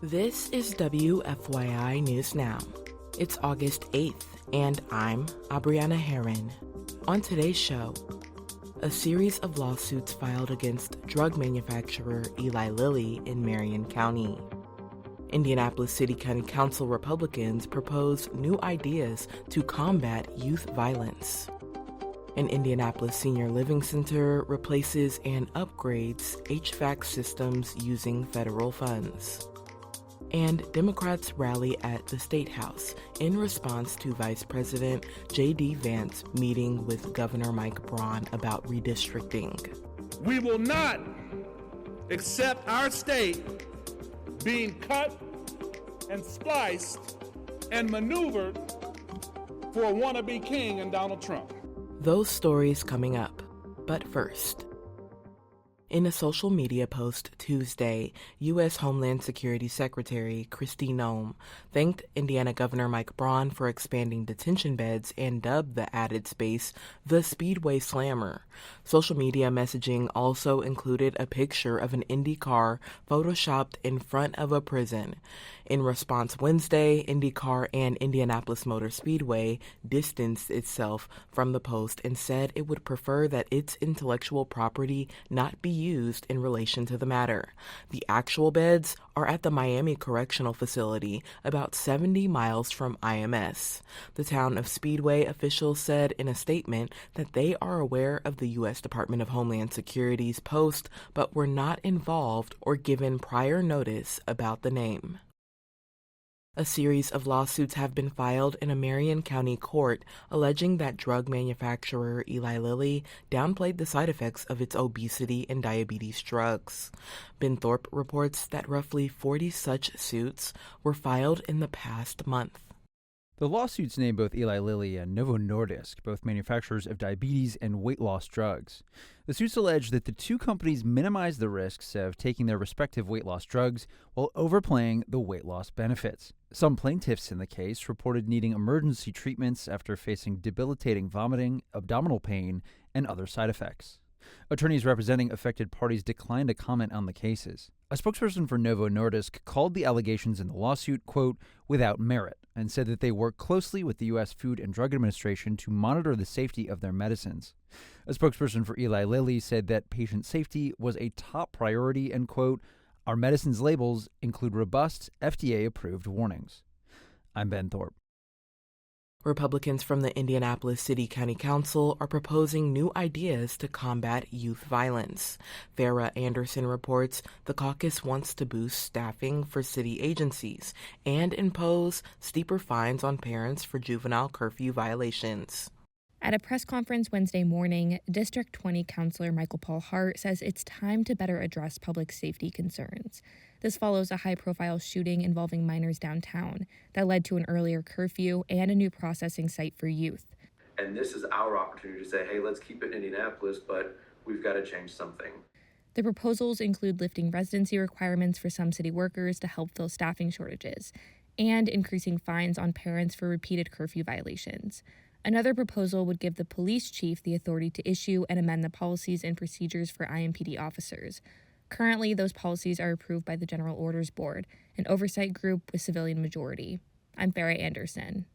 This is WFYI News Now. It's August 8th, and I'm Abriana Herron. On today's show, a series of lawsuits filed against drug manufacturer Eli Lilly in Marion County. Indianapolis City-County Council Republicans propose new ideas to combat youth violence. An Indianapolis Senior Living Center replaces and upgrades HVAC systems using federal funds. And Democrats rally at the State House in response to Vice President JD Vance meeting with Governor Mike Braun about redistricting. We will not accept our state being cut and spliced and maneuvered for a wannabe king in Donald Trump. Those stories coming up. But first, in a social media post Tuesday, U.S. Homeland Security Secretary Kristi Noem thanked Indiana Governor Mike Braun for expanding detention beds and dubbed the added space the Speedway Slammer. Social media messaging also included a picture of an Indy car photoshopped in front of a prison. In response Wednesday, IndyCar and Indianapolis Motor Speedway distanced itself from the post and said it would prefer that its intellectual property not be used in relation to the matter. The actual beds are at the Miami Correctional Facility, about 70 miles from IMS. The town of Speedway officials said in a statement that they are aware of the U.S. Department of Homeland Security's post, but were not involved or given prior notice about the name. A series of lawsuits have been filed in a Marion County court alleging that drug manufacturer Eli Lilly downplayed the side effects of its obesity and diabetes drugs. Ben Thorpe reports that roughly 40 such suits were filed in the past month. The lawsuits name both Eli Lilly and Novo Nordisk, both manufacturers of diabetes and weight loss drugs. The suits allege that the two companies minimized the risks of taking their respective weight loss drugs while overplaying the weight loss benefits. Some plaintiffs in the case reported needing emergency treatments after facing debilitating vomiting, abdominal pain, and other side effects. Attorneys representing affected parties declined to comment on the cases. A spokesperson for Novo Nordisk called the allegations in the lawsuit, quote, without merit, and said that they work closely with the U.S. Food and Drug Administration to monitor the safety of their medicines. A spokesperson for Eli Lilly said that patient safety was a top priority and, quote, our medicines labels include robust, FDA-approved warnings. I'm Ben Thorpe. Republicans from the Indianapolis City-County Council are proposing new ideas to combat youth violence. Farrah Anderson reports the caucus wants to boost staffing for city agencies and impose steeper fines on parents for juvenile curfew violations. At a press conference Wednesday morning, District 20 Councilor Michael Paul Hart says it's time to better address public safety concerns. This follows a high-profile shooting involving minors downtown that led to an earlier curfew and a new processing site for youth. And this is our opportunity to say, hey, let's keep it in Indianapolis, but we've got to change something. The proposals include lifting residency requirements for some city workers to help fill staffing shortages and increasing fines on parents for repeated curfew violations. Another proposal would give the police chief the authority to issue and amend the policies and procedures for IMPD officers. Currently, those policies are approved by the General Orders Board, an oversight group with civilian majority. I'm Farrah Anderson.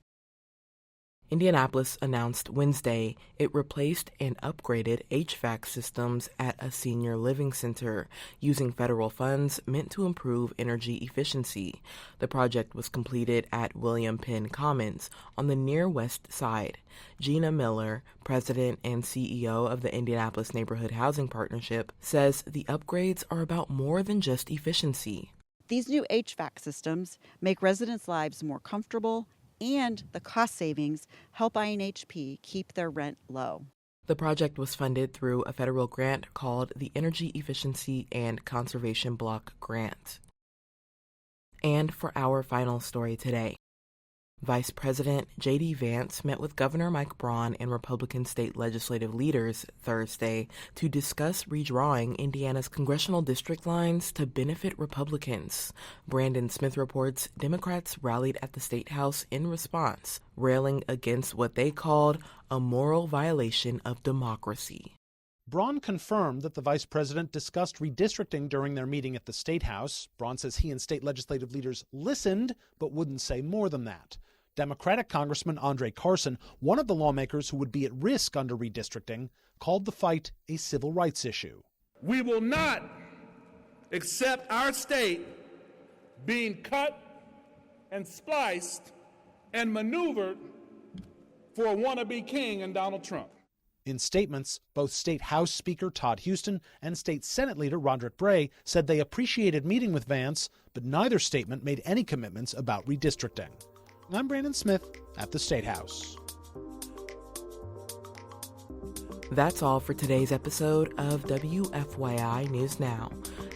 Indianapolis announced Wednesday it replaced and upgraded HVAC systems at a senior living center using federal funds meant to improve energy efficiency. The project was completed at William Penn Commons on the near west side. Gina Miller, president and CEO of the Indianapolis Neighborhood Housing Partnership, says the upgrades are about more than just efficiency. These new HVAC systems make residents' lives more comfortable, and the cost savings help INHP keep their rent low. The project was funded through a federal grant called the Energy Efficiency and Conservation Block Grant. And for our final story today, Vice President JD Vance met with Governor Mike Braun and Republican state legislative leaders Thursday to discuss redrawing Indiana's congressional district lines to benefit Republicans. Brandon Smith reports Democrats rallied at the State House in response, railing against what they called a moral violation of democracy. Braun confirmed that the vice president discussed redistricting during their meeting at the State House. Braun says he and state legislative leaders listened, but wouldn't say more than that. Democratic Congressman Andre Carson, one of the lawmakers who would be at risk under redistricting, called the fight a civil rights issue. We will not accept our state being cut and spliced and maneuvered for a wannabe king in Donald Trump. In statements, both State House Speaker Todd Houston and State Senate Leader Roderick Bray said they appreciated meeting with Vance, but neither statement made any commitments about redistricting. I'm Brandon Smith at the State House. That's all for today's episode of WFYI News Now.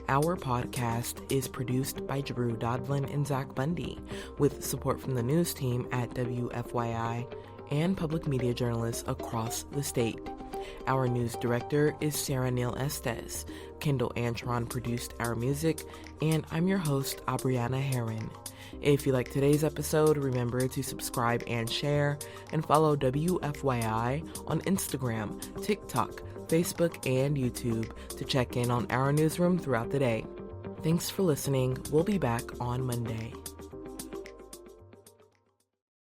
Our podcast is produced by Drew Dodlin and Zach Bundy, with support from the news team at WFYI and public media journalists across the state. Our news director is Sarah Neal Estes. Kendall Antron produced our music, and I'm your host, Abriana Herron. If you like today's episode, remember to subscribe and share, and follow WFYI on Instagram, TikTok, Facebook, and YouTube to check in on our newsroom throughout the day. Thanks for listening. We'll be back on Monday.